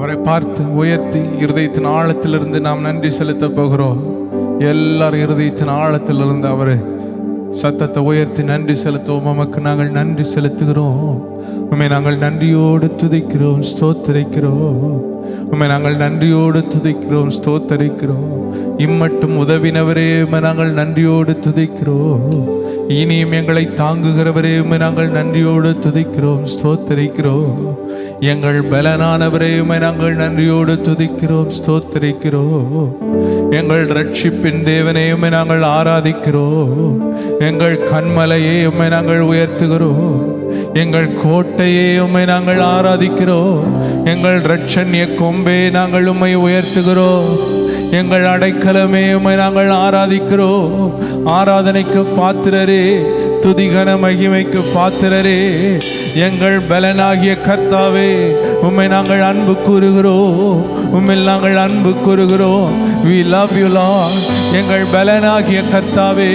அவரை பார்த்து உயர்த்தி இருதயத்தின் ஆழத்திலிருந்து நாம் நன்றி செலுத்த போகிறோம். எல்லாரும் இருதயத்தின் ஆழத்திலிருந்து அவரை சத்தத்தை உயர்த்தி நன்றி செலுத்துவோம். உமக்கு நாங்கள் நன்றி செலுத்துகிறோம். உம்மை நாங்கள் நன்றியோடு துதிக்கிறோம், ஸ்தோத்தரிக்கிறோம். உம்மை நாங்கள் நன்றியோடு துதிக்கிறோம், ஸ்தோத்தரிக்கிறோம். இம்மட்டும் உதவினவரே உம்மை நாங்கள் நன்றியோடு துதிக்கிறோம். இனியும் எங்களை தாங்குகிறவரே உம்மை நாங்கள் நன்றியோடு துதிக்கிறோம், ஸ்தோத்தரிக்கிறோம். எங்கள் பலனானவரே உம்மை நாங்கள் நன்றியோடு துதிக்கிறோம், ஸ்தோத்தரிக்கிறோம். எங்கள் ரட்சிப்பின் தேவனே உம்மை நாங்கள் ஆராதிக்கிறோம். எங்கள் கண்மலையே உம்மை நாங்கள் உயர்த்துகிறோம். எங்கள் கோட்டையே உம்மை நாங்கள் ஆராதிக்கிறோம். எங்கள் இரட்சண்ய கொம்பே நாங்கள் உம்மை உயர்த்துகிறோம். எங்கள் அடைக்கலமே உம்மை நாங்கள் ஆராதிக்கிறோம். ஆராதனைக்கு பாத்திரரே, துதிகன மகிமைக்கு பாத்திரரே, எங்கள் பலனாகிய கர்த்தாவே உம்மை நாங்கள் அன்பு கூறுகிறோம். உம்மில் நாங்கள் அன்பு கூறுகிறோம். We love you Lord. எங்கள் பலனாகிய கர்த்தாவே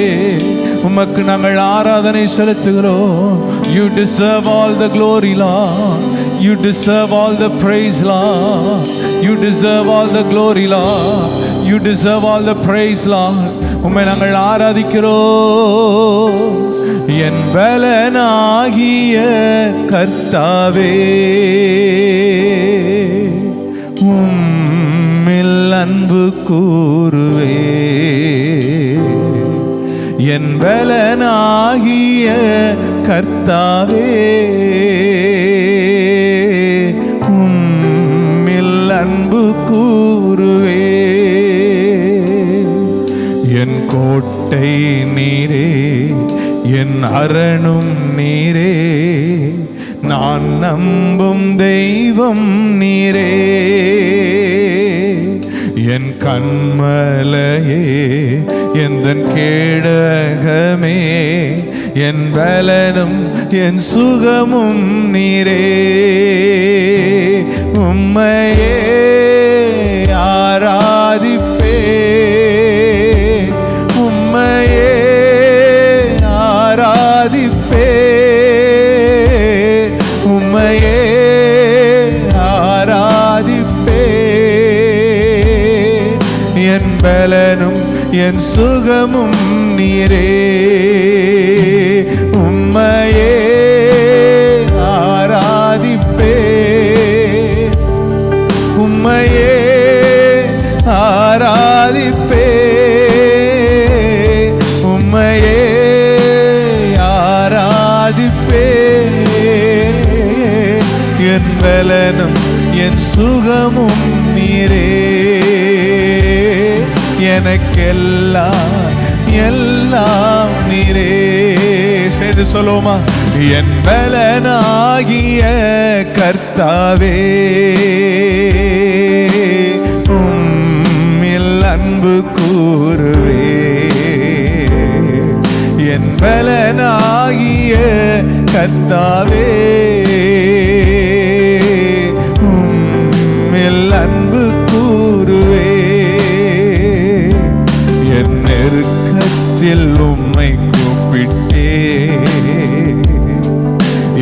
உமக்கு நாங்கள் ஆராதனை செலுத்துகிறோம். You deserve all the glory Lord. You deserve all the praise Lord. You deserve all the glory Lord. You deserve all the praise Lord. உம்மை நாங்கள் ஆராதிக்கிறோம். என் பலனாகிய கர்த்தாவே உம்மில் அன்பு கூறுவே. என் பலனாகிய கர்த்தாவே உம்மில் அன்பு கூறுவே. என் கோட்டை நீரே, என் அரணும் நீரே, நான் நம்பும் தெய்வம் நீரே. என் கண்மலையே, எந்தன் கேடகமே, என் பலனும் என் சுகமும் நீரே. உம்மையே ஆராதிப்பே, உம்மையே ஆராதிப்பே, உம்மையே ஆராதிப்பே. என் பலனும் என் சுகமும் நீரே. உம்மையே ஆராதிப்பே, உம்மையே ஆராதிப்பே, உம்மையே ஆராதிப்பே. என் பலனும் என் சுகமும் நீரே. எனக்கெல்லாம் எல்லாம் நீரே. சேர்ந்து சொல்லுவோமா? என் பலனாகிய கர்த்தாவே உம்மில் அன்பு கூறுவே. என் பலனாகிய கர்த்தாவே உம்மில் அன்பு கூறுவே. என் நெருக்கத்தில் உம்மை கூப்பிட்டே,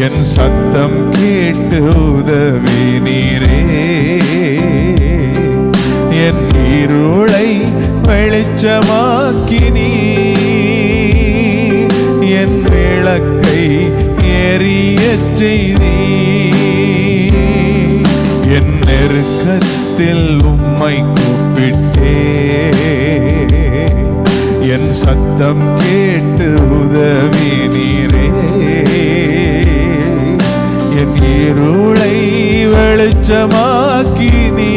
என் சத்தம் கேட்டு உதவி நீரே. என் இருளை வெளிச்சமாக்கினீ, என் விளக்கை எரியச் செய்தீ. என் நெருக்கத்தில் உம்மை கூப்பிட்டே, என் சத்தம் கேட்டு உதவி நீரே. என் இருளை வெளிச்சமாக்கினீ,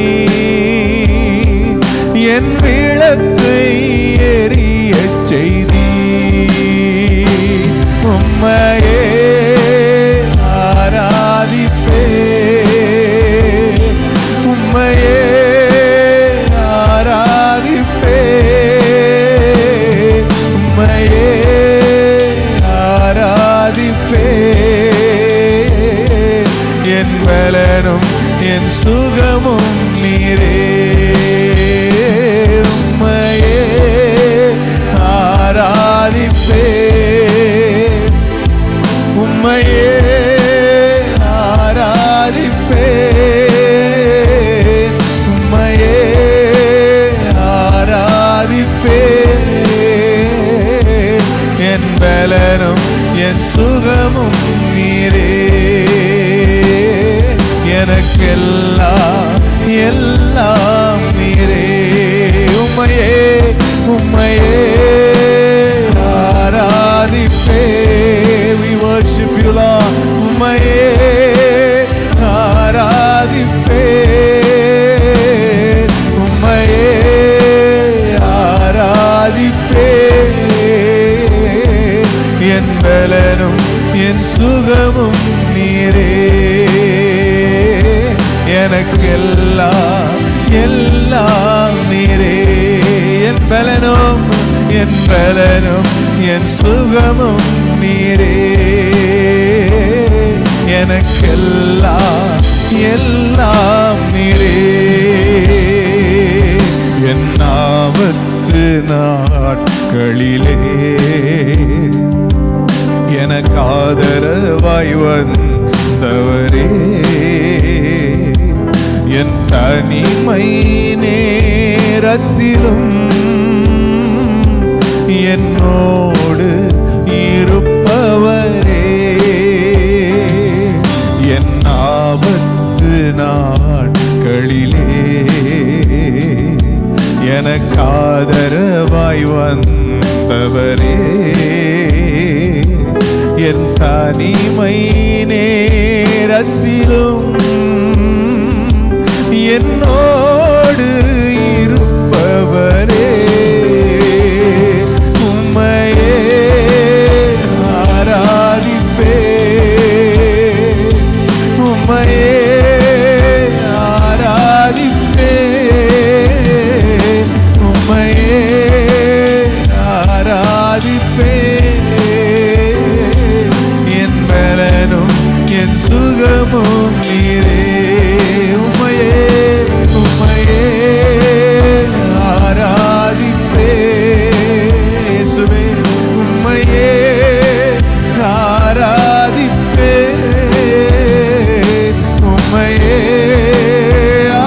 என் விளக்கை எரியச் செய்தீ. உம்மையே ஆராதிப்பே, உம்மையே ஆராதிப்பே, உம்மையே ஆராதிப்பே. என் பலனும் என் சுகமும் நீரே. உம்மையே ஆராதிப்பே, உம்மையே ஆராதிப்பே, சுகமும் நீரே. எனக்கெல்லாம் எல்லாம் நீரே. உம்மையே உம்மையே ஆராதிப்பே. We worship you Lord. உம்மையே ஆராதிப்பே. உம்மையே ஆராதிப்பே. என் பலனும் என் சுகமும் நீரே. எனக்கெல்லாம் எல்லாம் நீரே. என் பலனும் என் சுகமும் நீரே. எனக்கெல்லாம் எல்லாம் நீரே. என் ஆபத்து நாட்களிலே எனக்கு ஆதரவாய் வந்தவரே. என் தனிமை நேரத்திலும் என்னோடு இருப்பவரே. என் ஆபத்து நாட்களிலே எனக்கு ஆதரவாய் வந்தவரே. என் தனிமை நேரத்திலும் என்னோடு இருப்பவரே. உம்மையே ஆராதிப்பே. உம்மையே ஆராதிப்பே. உம்மையே ஆராதிப்பே. என் பலனும் என் சுகமும் நீரே. உம்மையே உம்மையே ஆராதிப்பே. இயேசுவே உம்மையே ஆராதிப்பே. உம்மையே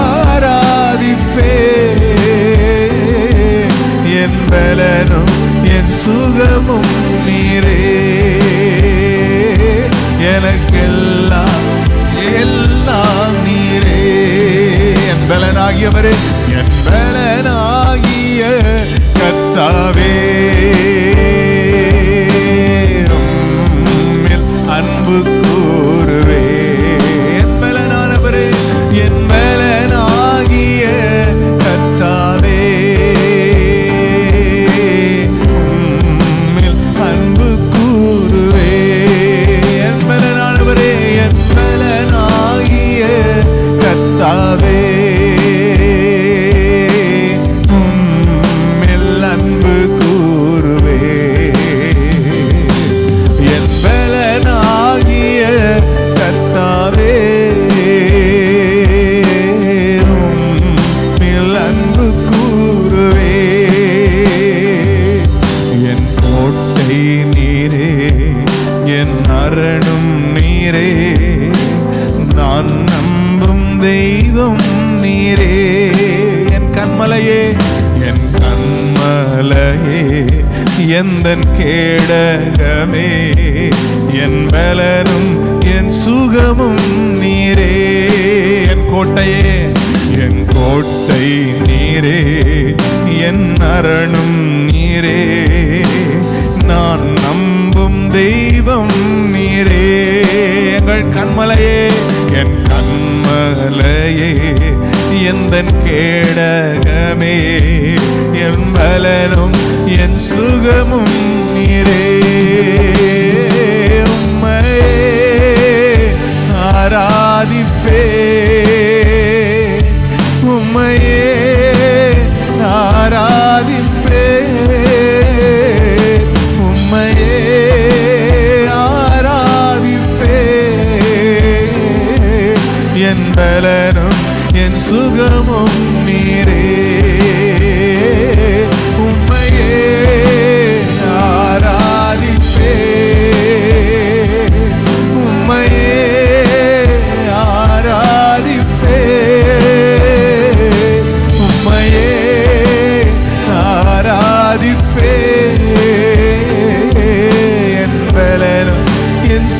ஆராதிப்பே. என் பலனும் என் சுகமும் நீரே. எனக்கெல்லாம் எல்லாம் நீரே. என் பலனாகியவரே, என் பலனாகிய கர்த்தாவே, உம்மில் அன்பு கூறுவே. என் பலனானவரே, என் பலனாகிய கர்த்தாவே, உம்மில் அன்பு கூறுவே. என் பலனானவரே, என் பலனாகிய கர்த்தாவே, உம்மில் அன்பு கூறுவே. என் பலனாகிய கர்த்தாவே, உம்மில் அன்பு கூறுவே. என் கோட்டை நீரே, என் அரணும் நீரே, நான் நம்பும் தெய்வம் நீரே. என் கண்மலையே, என் கண்மலையே, எந்தன் கேடகமே, என் பலனும் என் சுகமும் நீரே. என் கோட்டையே, என் கோட்டை நீரே, என் அரணும் நீரே, நான் நம்பும் தெய்வம் நீரே. எங்கள் கண்மலையே, என் கண்மலையே, எந்தன் கேடகமே, என் பலனும் என் சுகமும் நீரே. உம்மையே ஆராதிப்பே. உம்மையே ஆராதிப்பே. உம்மையே ஆராதிப்பே. என் பலனும் என் சுகமும் நீரே. உம்மையே ஆராதிப்பே. உம்மையே ஆராதிப்பே. உம்மையே ஆராதிப்பே. என் பலனும் என்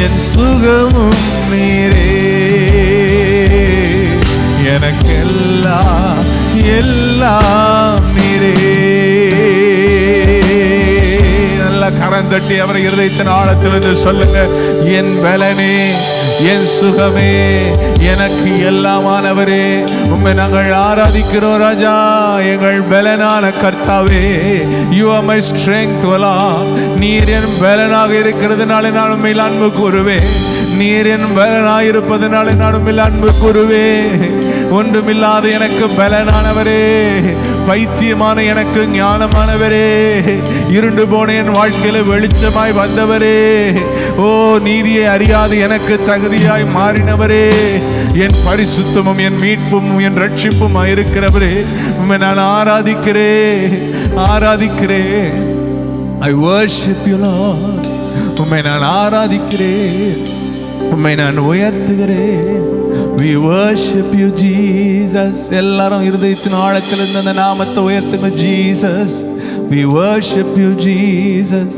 என் சுகமும் நீரே, எனக்கெல்லாம் எல்லாம் நீரே. நல்லா கரந்தட்டி அவரை இருதயத்தின் ஆழத்திலிருந்து சொல்லுங்க, என் பலனே, என் சுகமே, எனக்கு எல்லாமானவரே, உம்மை நாங்கள் ஆராதிக்கிறோம் ராஜா. எங்கள் பலனான கர்த்தாவே, யூ ஆர் மை ஸ்ட்ரெங்த். நீர் என் பலனாக இருக்கிறதுனால நான் உண்மையில் அன்பு கூறுவேன். நீர் என் பலனாக இருப்பதனால நான் உண்மையில் அன்பு கூறுவேன். ஒன்றுமில்லாத எனக்கு பலனானவரே, பைத்தியமான எனக்கு ஞானமானவரே, இருண்டு போன என் வாழ்க்கையில வெளிச்சமாய் வந்தவரே, ஓ நீதியை அறியாது எனக்கு தகுதியாய் மாறினவரே, என் பரிசுத்தமும் என் மீட்பும் என் ரட்சிப்பும் இருக்கிறவரே, உம்மை நான் ஆராதிக்கிறேன். I worship you Lord. உம்மை நான் ஆராதிக்கிறேன், உம்மை நான் உயர்த்துகிறேன். We worship you Jesus. எல்லாரும் இருதயத்தின் ஆழத்தில் இருந்த அந்த நாமத்தை உயர்த்துங்க. Jesus, we worship you Jesus.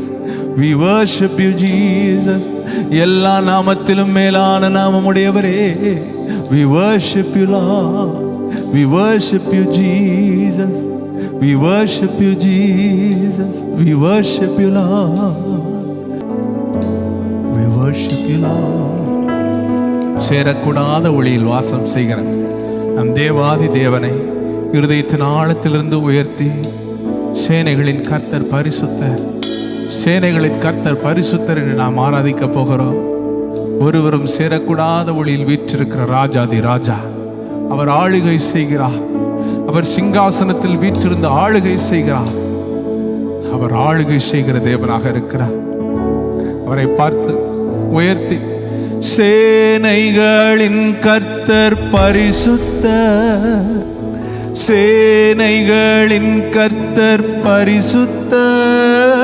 We worship you Jesus. எல்லா நாமத்திலும் மேலான நாமம் உடையவரே, we worship you Lord. We worship you Jesus. We worship you Jesus. We worship you Lord. We worship you Lord. சேரக்கூடாத ஒளியில் வாசம் செய்கிற நம் தேவாதி தேவனை இருதயத்தின் ஆழத்திலிருந்து உயர்த்தி, சேனைகளின் கர்த்தர் பரிசுத்தர், சேனைகளின் கர்த்தர் பரிசுத்தர் என்று நாம் ஆராதிக்க போகிறோம். ஒருவரும் சேரக்கூடாத ஒளியில் வீற்றிருக்கிற ராஜாதி ராஜா, அவர் ஆளுகை செய்கிறார். அவர் சிங்காசனத்தில் வீற்றிருந்து ஆளுகை செய்கிறார். அவர் ஆளுகை செய்கிற தேவனாக இருக்கிறார். அவரை பார்த்து உயர்த்தி, சேனைகளின் கர்த்தர் பரிசுத்தர், சேனைகளின் கர்த்தர் பரிசுத்தர்,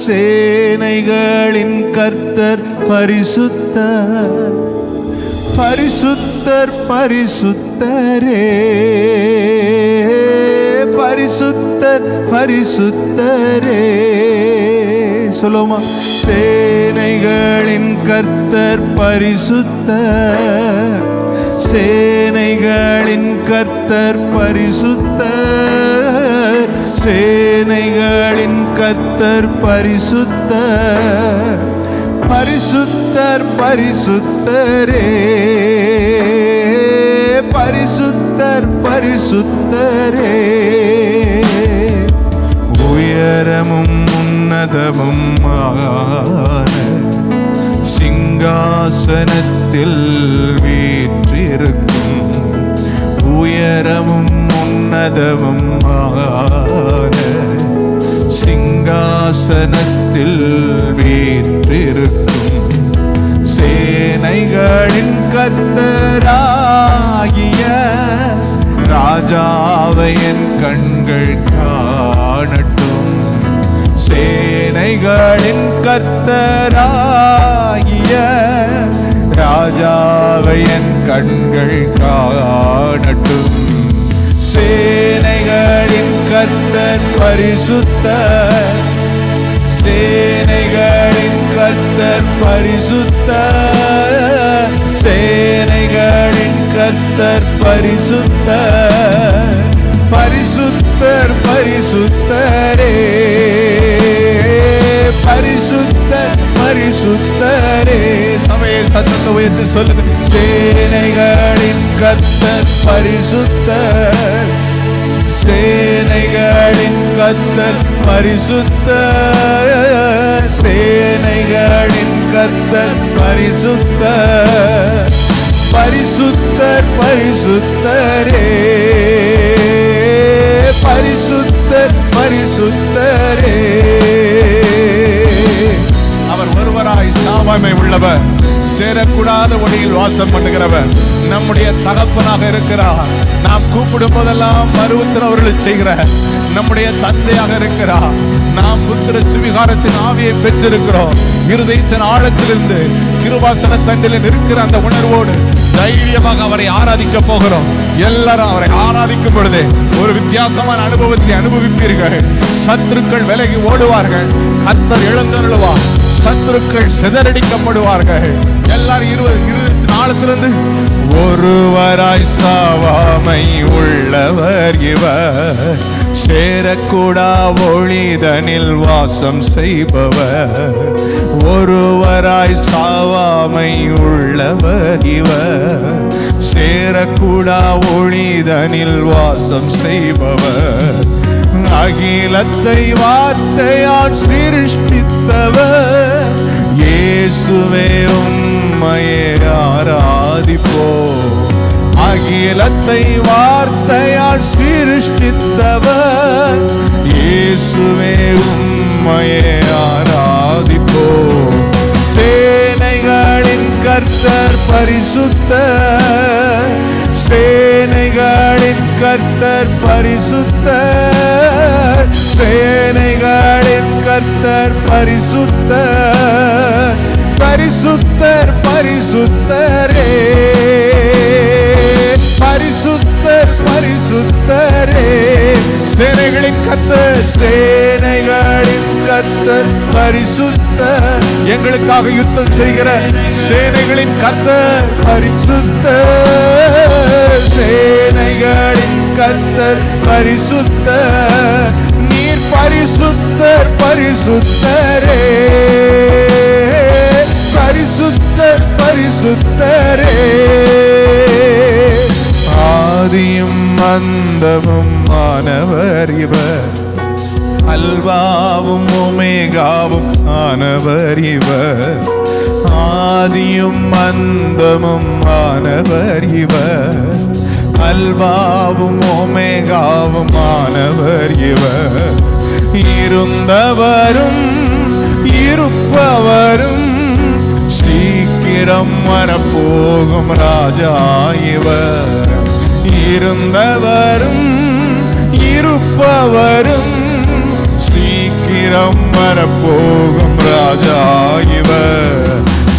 சேனைகளின் கர்த்தர் பரிசுத்தர், பரிசுத்தர் பரிசுத்தரே, பரிசுத்தர் பரிசுத்தரே. சொல்லுமா, சேனைகளின் கர்த்தர் பரிசுத்தர், சேனைகளின் கர்த்தர் பரிசுத்தர், சேனைகளின் கர்த்தர் பரிசுத்தர், பரிசுத்தர் பரிசுத்தரே, பரிசுத்தர் பரிசுத்தரே. உயரமும் உன்னதமும் சிங்காசனத்தில் வீற்றிருக்கும், உயரமும் உன்னதமும் சிங்காசனத்தில் வீற்றிருக்கும், சேனைகளின் கர்த்தராகிய ராஜாவை என் கண்கள் காணட்டும், சேனைகளின் கர்த்தராகிய ராஜாவை என் கண்கள் காணட்டும், சேனைகளின் கர்த்தர் பரிசுத்தர், சேனைகளின் கர்த்தர் பரிசுத்தர், சேனைகளின் கர்த்தர் பரிசுத்தர், பரிசுத்தர் பரிசுத்தரே, பரிசுத்தர் பரிசுத்தரே. சபையை சத்தத்தை உயர்த்தி சொல்லுங்க, சேனைகளின் கர்த்தர் பரிசுத்தர், சேனைகளின் கர்த்தர் பரிசுத்தர், சேனைகளின் கர்த்தர் பரிசுத்தர், பரிசுத்தர் பரிசுத்தரே, பரிசுத்தர் பரிசுத்தரே. அவர் ஒருவராய் சாவாமை உள்ளவர், சேரக்கூடாத ஒளியில் வாசம் பண்ணுகிறவர், நம்முடைய தகப்பனாக இருக்கிறார். நாம் கூப்பிடும் போதெல்லாம் மறுஉத்தரவுகளை செய்கிற நம்முடைய தந்தையாக இருக்கிறார். நாம் புத்திர சுவிகாரத்தின் ஆவியை பெற்றிருக்கிறோம். இருதயத்தின் ஆழத்திலிருந்து கிருபாசன தண்டில் இருக்கிற அந்த உணர்வோடு தைரியமாக அவரை ஆராதிக்க போகிறோம். எல்லாரும் அவரை ஆராதிக்கும் பொழுதே ஒரு வித்தியாசமான அனுபவத்தை அனுபவிப்பீர்கள். சத்துருக்கள் விலகி ஓடுவார்கள். கர்த்தர் எழுந்தருளுவார். சத்துருக்கள் சிதறடிக்கப்படுவார்கள். எல்லாரும் இருபத்தி நாலுத்திலிருந்து ஒருவராய் சாவாமை உள்ளவர் இவர், சேரக்கூடா ஒளிதனில் வாசம் செய்பவர். ஒருவராய் சாவாமை உள்ளவர் இவர், சேரக்கூடா ஒளிதனில் வாசம் செய்பவர். அகிலத்தை வார்த்தையால் சிருஷ்டித்தவர், இயேசுவே உம்மையே ஆராதிப்போம். அகிலத்தை வார்த்தையால் சிருஷ்டித்தவர், இயேசுவே உம்மையே ஆராதிப்போம். சேனைகளின் கர்த்தர் பரிசுத்தர், சேனைகளின் கர்த்தர் பரிசுத்தர், சேனைகளின் கர்த்தர் பரிசுத்தர், பரிசுத்தர் பரிசுத்தரே, பரிசுத்தர் பரிசுத்தரே. சேனைகளின் கர்த்தர், சேனைகளின் கர்த்தர் பரிசுத்தர், எங்களுக்காக யுத்தம் செய்கிற சேனைகளின் கர்த்தர் பரிசுத்தர், சேனைகளின் கர்த்தர் பரிசுத்தர். நீர் பரிசுத்தர் பரிசுத்தரே, பரிசுத்தர் பரிசுத்தரே. ஆதியும் அந்தமும் ஆனவர் இவர், அல்வாவும் ஒமேகாவும் ஆனவர் இவர். ஆதியும் அந்தமும் ஆனவர் இவர், அல்வாவும் ஒமேகாவும் ஆனவர் இவர். இருந்தவரும் இருப்பவரும் சீக்கிரம் வரப்போகும் ராஜா இவர். இருந்தவரும் இருப்பவரும் சீக்கிரம் வரப்போகும் ராஜா இவர்.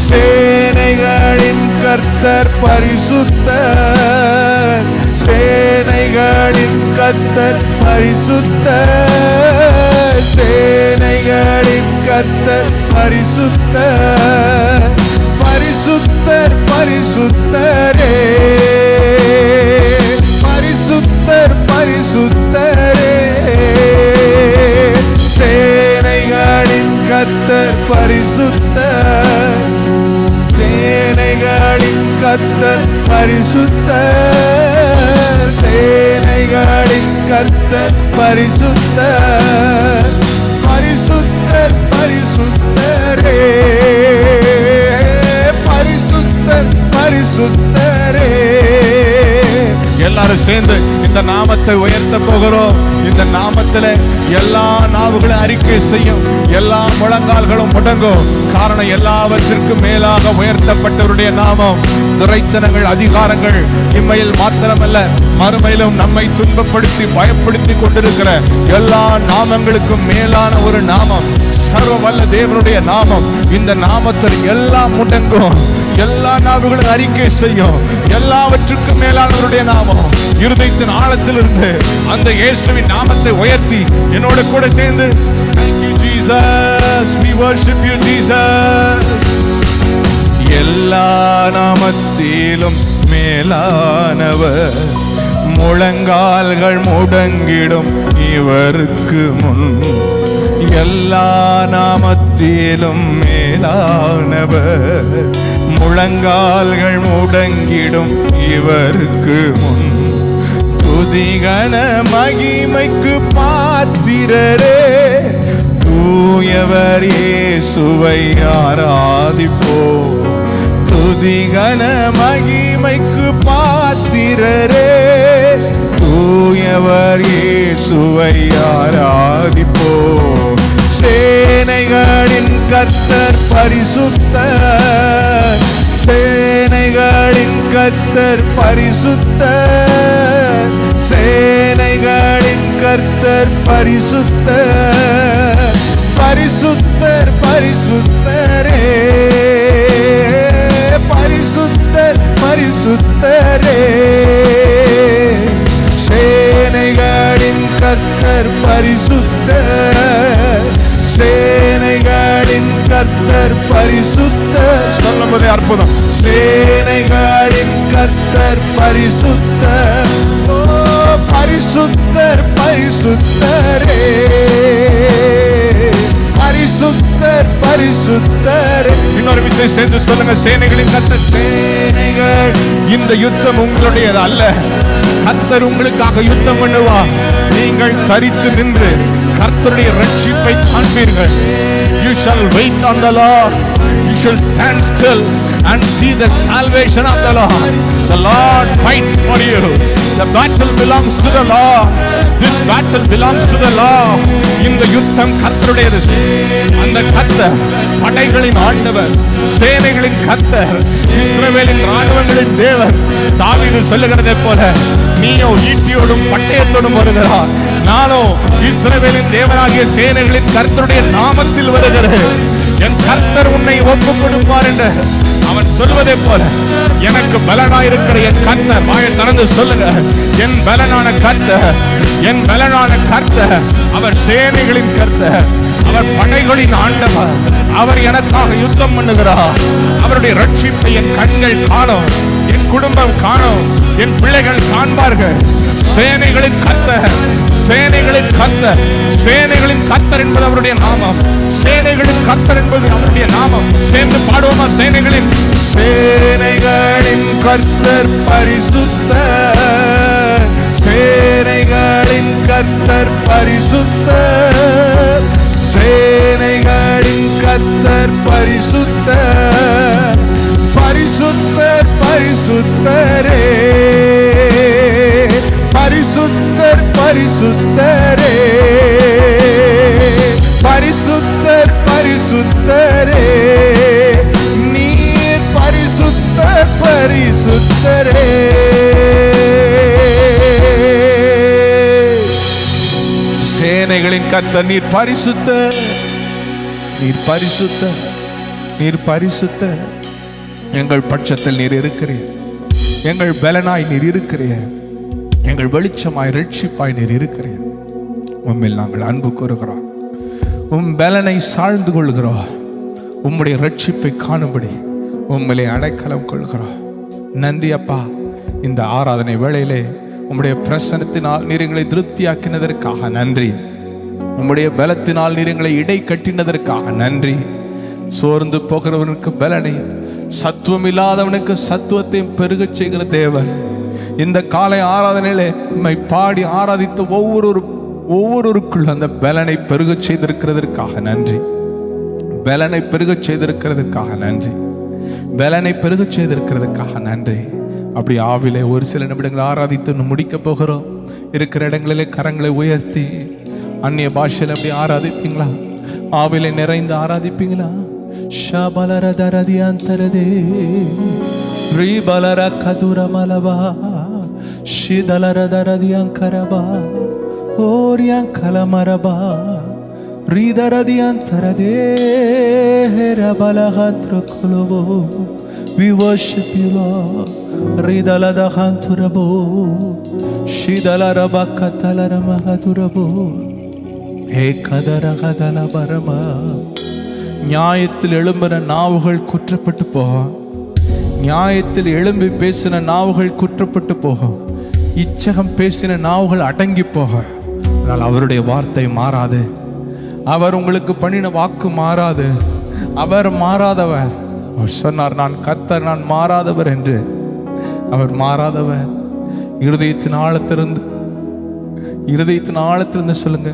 சேனைகளின் கர்த்தர் பரிசுத்தர், சேனைகளின் கர்த்தர் பரிசுத்தர், சேனைகளின் கர்த்தர் பரிசுத்தர், பரிசுத்தர் பரிசுத்தரே, பரிசுத்தர் பரிசுத்தரே. சேனைகளின் கர்த்தர் பரிசுத்தர், சேனைகளின் கர்த்தர் பரிசுத்தர், சேனைகளின் கர்த்தர் பரிசுத்தர், பரிசுத்தர் பரிசுத்தரே, பரிசுத்தர் பரிசுத்தரே. எல்லாரும் சேர்ந்து இந்த நாமத்தை உயர்த்த போகிறோம். இந்த நாமத்தில் எல்லா நாவுகளும் அறிக்கை செய்யும், எல்லா முழங்கால்களும் முடங்கும். காரணம், எல்லாவற்றிற்கும் மேலாக உயர்த்தப்பட்டவருடைய நாமம். துரைத்தனங்கள் அதிகாரங்கள் இம்மையில் மாத்திரமல்ல மறுமையிலும் நம்மை துன்பப்படுத்தி பயப்படுத்தி கொண்டிருக்கிற எல்லா நாமங்களுக்கும் மேலான ஒரு நாமம், சர்வ வல்ல தேவனுடைய நாமம். இந்த நாமத்தில் எல்லாம் முடங்கும், எல்லா நாவுகளும் அறிக்கை செய்யும். எல்லாவற்றுக்கும் மேலானவருடைய நாமம். இருதயத்தின் ஆழத்திலிருந்து அந்த இயேசுவின் நாமத்தை உயர்த்தி என்னோட கூட சேர்ந்து Thank you Jesus, we worship you Jesus. எல்லா நாமத்திலும் மேலானவர், முழங்கால்கள் முடங்கிடும் இவருக்கு முன். எல்லா நாமத்திலும் மேலானவர், முழங்கால்கள் முடங்கிடும் இவருக்கு முன். துதிகன மகிமைக்கு பாத்திரரே, தூயவர் இயேசுவை ஆராதிப்போம். துதிகன மகிமைக்கு பாத்திரரே, தூயவர் இயேசுவை ஆராதிப்போம். சேனைகளின் கர்த்தர் பரிசுத்தர், சேனைகளின் கர்த்தர் பரிசுத்தர், சேனைகளின் கர்த்தர் பரிசுத்தர், பரிசுத்தர் பரிசுத்தரே, பரிசுத்தர் பரிசுத்தரே. சேனைகளின் கர்த்தர் பரிசுத்தர், சேனைகளின் கர்த்தர் பரிசுத்தர். சொல்லும்போதே அற்புதம். சேனைகளின் கர்த்தர் பரிசுத்தர். ஓ பரிசுத்தர் பரிசுத்தரே, பரிசுத்தர் பரிசுத்தர். இன்னொரு விஷயம் சேர்ந்து சொல்லுங்க. சேனைகளின் கர்த்தர். சேனைகள். இந்த யுத்தம் உங்களுடையது அல்ல. கர்த்தர் உங்களுக்காக யுத்தம் பண்ணுவா. நீங்கள் தரித்து நின்று கர்த்தருடைய ரட்சிப்பை காண்பீர்கள். You shall wait on the Lord. You shall stand still and see the salvation of the Lord. The Lord fights for you. The battle belongs to the Lord. This battle belongs to the Lord. இந்த யுத்தம் கர்த்தருடையது. அந்த கர்த்தர் படைகளின் ஆண்டவர், சேனைகளின் கர்த்தர், இஸ்ரவேலின் ராணுவங்களின் தேவர். தாவீது சொல்லுகிறதை போல நீயோ ஈட்டியோடும் பட்டயத்தோடும் வருகிறார், நானோ இஸ்ரவேலின் தேவனாகிய சேனைகளின் கர்த்தருடைய நாமத்தில் வருகிறேன். என் கர்த்தர் உன்னை ஒப்புக் கொடுப்பார் என்று அவன் சொல்வதை போல எனக்கு பலனாயிருக்கிற என் கர்த்தர். வாயை திறந்து சொல்லுங்க. என் பலனான கர்த்தர், என் பலனான கர்த்தர். அவர் சேனைகளின் கர்த்தர், அவர் படைகளின் ஆண்டவர். அவர் எனக்காக யுத்தம் பண்ணுகிறார். அவருடைய ரட்சிப்பை என் கண்கள் காணும், என் குடும்பம் காணும், என் பிள்ளைகள் காண்பார்கள். சேனைகளின் கர்த்தர், சேனைகளின் கர்த்தர், சேனைகளின் கர்த்தர் என்பது அவருடைய நாமம். சேனைகளின் கர்த்தர் என்பது அவருடைய நாமம். சேர்ந்து பாடுவோமா? சேனைகளின் கர்த்தர் பரிசுத்தர். சேனைகளின் கர்த்தர் பரிசுத்தர். சேனைகளின் கர்த்தர் பரிசுத்தர். பரிசுத்தர் பரிசுத்தரே, பரிசுத்தர் பரிசுத்தரே, பரிசுத்தர் பரிசுத்தரே. நீர் பரிசுத்தர் பரிசுத்தரே. சேனைகளின் கர்த்தர் நீர் பரிசுத்தர், நீர் பரிசுத்தர், நீர் பரிசுத்தர். எங்கள் பட்சத்தில் நீர் இருக்கிறீர். எங்கள் பலனாய் நீர் இருக்கிறீர். எங்கள் வெளிச்சமாய் ரட்சிப்பாய் நீர் இருக்கிறீர். உம்மில் நாங்கள் அன்பு கூறுகிறோம். உம் பலனை சாழ்ந்து கொள்கிறோம். உம்முடைய ரட்சிப்பை காணும்படி உம்மிலே அடைக்கலம் கொள்கிறோம். நன்றி அப்பா. இந்த ஆராதனை வேளையிலே உம்முடைய பிரசன்னத்தினால் நீர் எங்களை திருப்தியாக்கினதற்காக நன்றி. உம்முடைய பலத்தினால் நீர் எங்களை இடை கட்டினதற்காக நன்றி. சோர்ந்து போகிறவனுக்கு பலனை, சத்துவம் இல்லாதவனுக்கு சத்துவத்தையும் பெருகச் செய்கிற தேவன். இந்த காலை ஆராதனையிலே உம்மை பாடி ஆராதித்த ஒவ்வொருவருக்குள்ள அந்த பலனை பெருகச் செய்திருக்கிறதற்காக நன்றி. பலனை பெருகச் செய்திருக்கிறதுக்காக நன்றி. பலனை பெருகச் செய்திருக்கிறதுக்காக நன்றி. அப்படி ஆவிலே ஒரு சில நிமிடங்கள் ஆராதித்து முடிக்க போகிறோம். இருக்கிற இடங்களிலே கரங்களை உயர்த்தி அந்நிய பாஷையில் அப்படி ஆராதிப்பீங்களா? ஆவிலே நிறைந்து ஆராதிப்பீங்களா? ஷபலரதரதியந்தரதே ரீபலர கதுரமலவா ஷிதலரதரதியங்கரபா ஓரியங்கலமரபா ரீதரதியந்தரதே ரபலஹத்ரகுலவோ. We worship you, Lord. ரிதலதஹந்துரபோ ஷிதலரபக்கதலரமஹதுரபோ ஏகதரகதலபரமா. நியாயத்தில் எழும்பின நாவுகள் குற்றப்பட்டு போகும். நியாயத்தில் எழும்பி பேசின நாவுகள் குற்றப்பட்டு போகும். இச்சகம் பேசின நாவுகள் அடங்கி போகும். ஆனால் அவருடைய வார்த்தை மாறாது. அவர் உங்களுக்கு பண்ணின வாக்கு மாறாது. அவர் மாறாதவர். அவர் சொன்னார், நான் கர்த்தர், நான் மாறாதவர் என்று. அவர் மாறாதவர். இருதயத்தின் ஆழத்திலிருந்து சொல்லுங்க.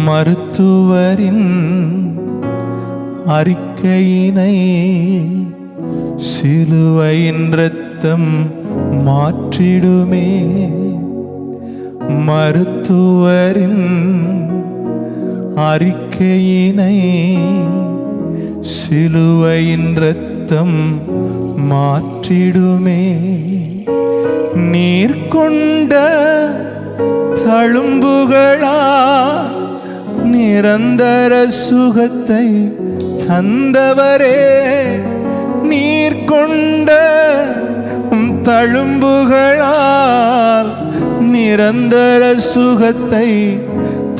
மருத்துவரின் அறிக்கையினை சிலுவையின் இரத்தம் மாற்றிடுமே. மருத்துவரின் அறிக்கையினை சிலுவையின் இரத்தம் மாற்றிடுமே. நீர் கொண்ட தழும்புகளா நிரந்தர சுகத்தை தந்தவரே. நீர் கொண்ட தழும்புகளால் நிரந்தர சுகத்தை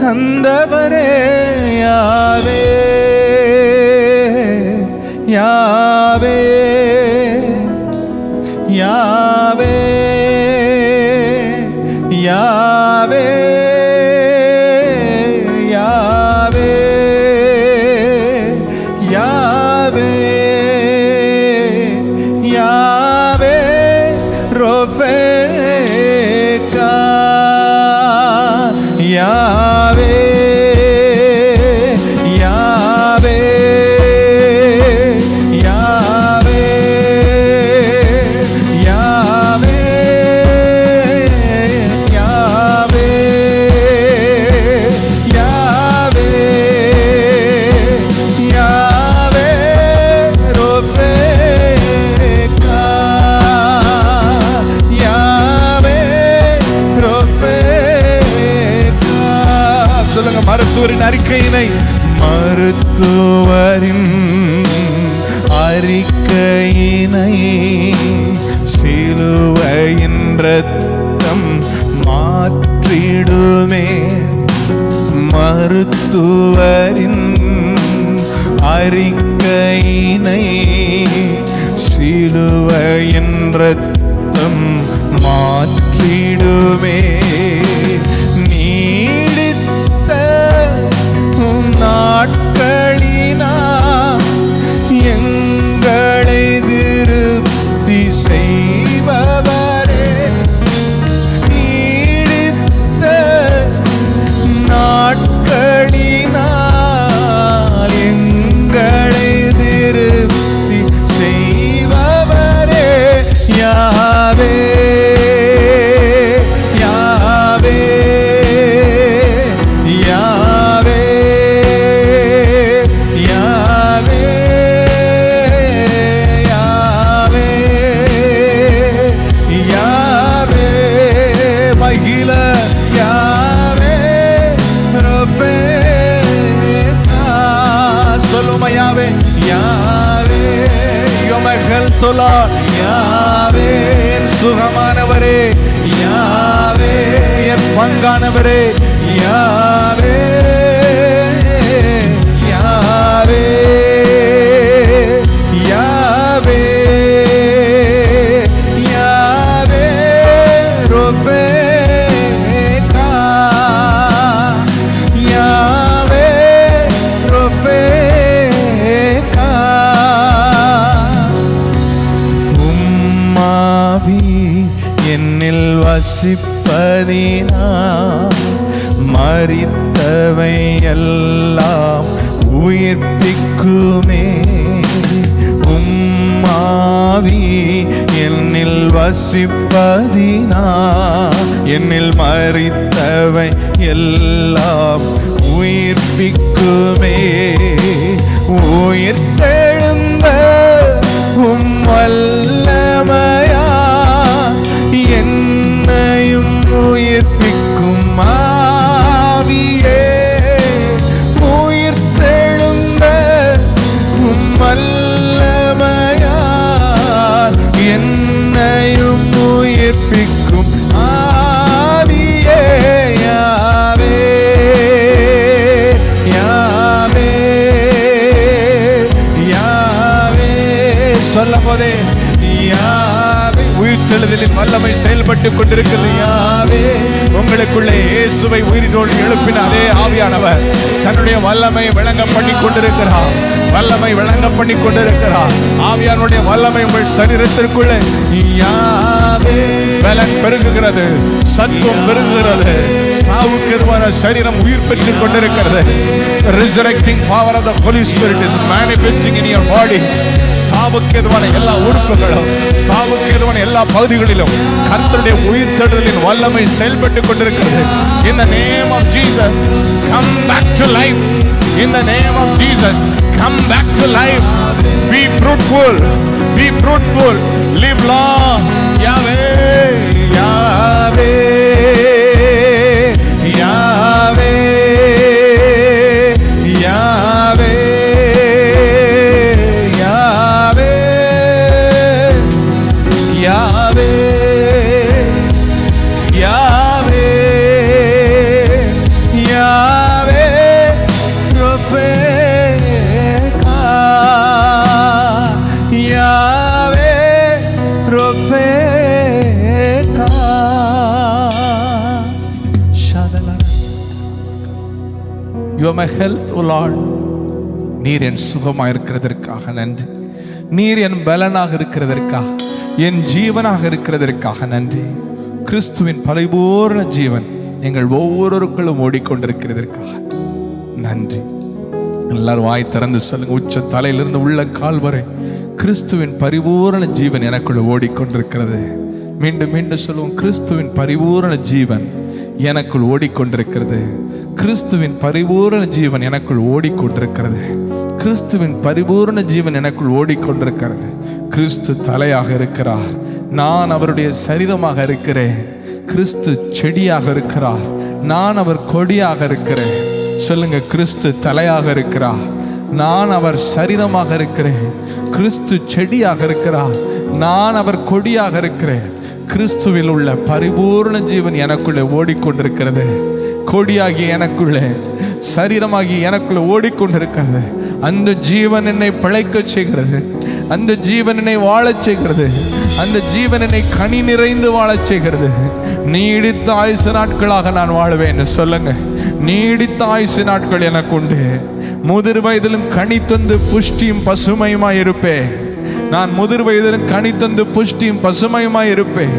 தந்தவரே. யாரே யாவே யாவே யாவே யாவே யாவே யாவே ரொஃபேகா யாவே யாவே யாவே யாவே யாவே யாவே யாவே ரொஃபேகா யாவே ரொஃபேகா. சொல்லுங்க, மருத்துவரின் அறிக்கையினை, மருத்துவரின் அறிக்கையினை சிலுவையின் இரத்தம் மாற்றிடுமே. மருத்துவரின் அறிக்கையினை சிலுவையின் இரத்தம் மாற்றிடுமே. நீடித்த நாட்களினா எங்களை திருப்தி செய்பவரே. நீடித்த நாட்களினால் எங்களை திருப்தி செய்பவரே. யாவே யாவே யாவே யாவே யாவே யாவே மகிழ யாவே ரொஃபேகா. சொல்லுமா, யாவே யாவே யோமகல்துலா யாவே என் சுகமானவரே, யாவே என் பங்கானவரே, யாவே யாவே யாவே யாவே ரொஃபேகா யாவே ரொஃபேகா. உம்மாவி என்னில் வசிப்பதினா மரித்தவை எல்லாம் உயிர்ப்பிக்குமே. உம்மாவி என்னில் வசிப்பதினா என்னில் மரித்தவை எல்லாம் உயிர்ப்பிக்குமே. உயிர்த்தெழுந்த உம் வல்லமையா என்னையும் உயிர்ப்பிக்கும் ஆவியே. உயிர்த்தெழுந்த உம் வல்லமையா என்னையும் உயிர்ப்பிக்கும் ஆவியே. யாவே யாவே யாவே சொல்லும் போதே யாவே உயிர்த்தெழுதலின் வல்லமை செயல்பட்டுக் கொண்டிருக்கிறது. யாவே உங்களுக்குள்ளே இயேசுவை உயிரோடு எழுப்பின அதே ஆவியானவர் தன்னுடைய வல்லமை விளங்க பண்ணி கொண்டிருக்கிறார். வல்லமை விளங்க பண்ணி கொண்டிருக்கிறார். ஆவியானுடைய வல்லமை உங்கள் சரீரத்திற்குள்ளே யாவே பலன் பெருகுகிறது, சத்துவம் பெருகுகிறது. சாவுக்கு எதிரான சரீரம் உயிர் பெற்றுக் கொண்டிருக்கிறது. Resurrecting power of the Holy Spirit is manifesting in your body. சாவுக்கு எதிரான எல்லா உறுப்புகளும், சாவுக்கு எதிரான எல்லா பகுதிகளிலும் கர்த்தருடைய உயிர்த்தெழுதலின் வல்லமை செயல்பட்டுக் கொண்டிருக்கிறது. In the name of Jesus, come back to life. In the name of Jesus, come back to life. Be fruitful, be fruitful, live long. Yahweh, Yahweh, Yahweh, Yahweh, Yahweh, Yahweh, Yahweh, Yahweh, Ropheka. You are my health, O Lord. நீர் என் சுகமாக இருக்கிறதற்காக நன்றி. நீர் என் பலனாக இருக்கிறதற்காக, என் ஜீவனாக இருக்கிறதற்காக நன்றி. கிறிஸ்துவின் பரிபூர்ண ஜீவன் எங்கள் ஒவ்வொருவருக்குள்ளும் ஓடிக்கொண்டிருக்கிறதற்காக நன்றி. எல்லாரும் வாய் திறந்து சொல்லுங்க, உச்ச தலையிலிருந்து உள்ள கால் வரை கிறிஸ்துவின் பரிபூரண ஜீவன் எனக்குள்ள ஓடிக்கொண்டிருக்கிறது. மீண்டும் மீண்டும் சொல்லுவோம், கிறிஸ்துவின் பரிபூரண ஜீவன் எனக்குள் ஓடிக்கொண்டிருக்கிறது. கிறிஸ்துவின் பரிபூரண ஜீவன் எனக்குள் ஓடிக்கொண்டிருக்கிறது. கிறிஸ்துவின் பரிபூரண ஜீவன் எனக்குள் ஓடிக்கொண்டிருக்கிறது. கிறிஸ்து தலையாக இருக்கிறார், நான் அவருடைய சரீரமாக இருக்கிறேன். கிறிஸ்து செடியாக இருக்கிறார், நான் அவர் கொடியாக இருக்கிறேன். சொல்லுங்க, கிறிஸ்து தலையாக இருக்கிறார், நான் அவர் சரீரமாக இருக்கிறேன். கிறிஸ்து செடியாக இருக்கிறார், நான் அவர் கொடியாக இருக்கிறேன். கிறிஸ்துவில் உள்ள பரிபூர்ண ஜீவன் எனக்குள்ளே ஓடிக்கொண்டிருக்கிறது. கொடியாகிய எனக்குள்ளே, சரீரமாகிய எனக்குள்ளே ஓடிக்கொண்டிருக்கிறது. அந்த ஜீவன் என்னை பிழைக்க செய்கிறது. அந்த ஜீவன் என்னை வாழச் செய்கிறது. அந்த ஜீவன் என்னை கனி நிறைந்து வாழச் செய்கிறது. நீடித்த ஆயுசு நாட்களாக நான் வாழுவேன். சொல்லுங்க, நீடித்த ஆயுசு நாட்கள் எனக்கு உண்டு. முதிர் வயதிலும் கனி தந்து புஷ்டியும் பசுமையுமாய் இருப்பேன். நான் முதிர் வயதிலும் கனி தந்து புஷ்டியும் பசுமையுமாய் இருப்பேன்.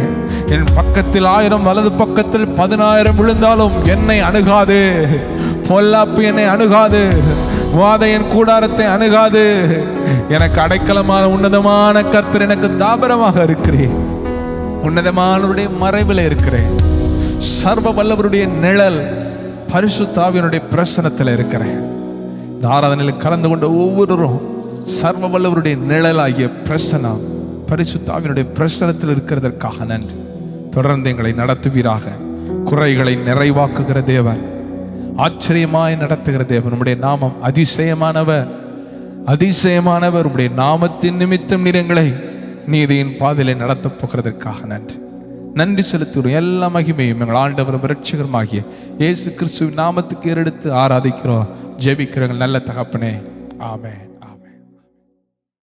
என் பக்கத்தில் 1000 வலது பக்கத்தில் 10,000 விழுந்தாலும் என்னை அணுகாது. பொல்லாப்பு என்னை அணுகாது. வாதை என் கூடாரத்தை அணுகாது. எனக்கு அடைக்கலமான உன்னதமான கர்த்தர் எனக்கு தாபரமாக இருக்கிறேன். உன்னதமானவருடைய மறைவில் இருக்கிறேன். சர்வ வல்லவருடைய நிழல், பரிசுத்த ஆவியினுடைய பிரசனத்தில் இருக்கிறேன். இந்த ஆராதனையில் கலந்து கொண்ட ஒவ்வொருவரும் சர்வ வல்லவருடைய நிழலாகிய பிரசனம், பரிசுத்த ஆவியினுடைய பிரசனத்தில் இருக்கிறதற்காக நன்றி. தொடர்ந்து எங்களை நடத்துவீராக. குறைகளை நிறைவாக்குகிற தேவன், ஆச்சரியமாய் நடத்துகிற தேவன், நம்முடைய நாமம் அதிசயமானவர், அதிசயமானவர். உடைய நாமத்தின் நிமித்தம் நீர் எங்களை நீதியின் பாதையிலே நடத்தப் போகிறதற்காக நன்றி. நன்றி செலுத்துகிறோம். எல்லா மகிமையும் எங்கள் ஆண்டவரும் இரட்சகருமாகிய இயேசு கிறிஸ்துவின் நாமத்துக்கு ஏறெடுத்து ஆராதிக்கிறோம், ஜெபிக்கிறோம் நல்ல தகப்பனே. ஆமென்.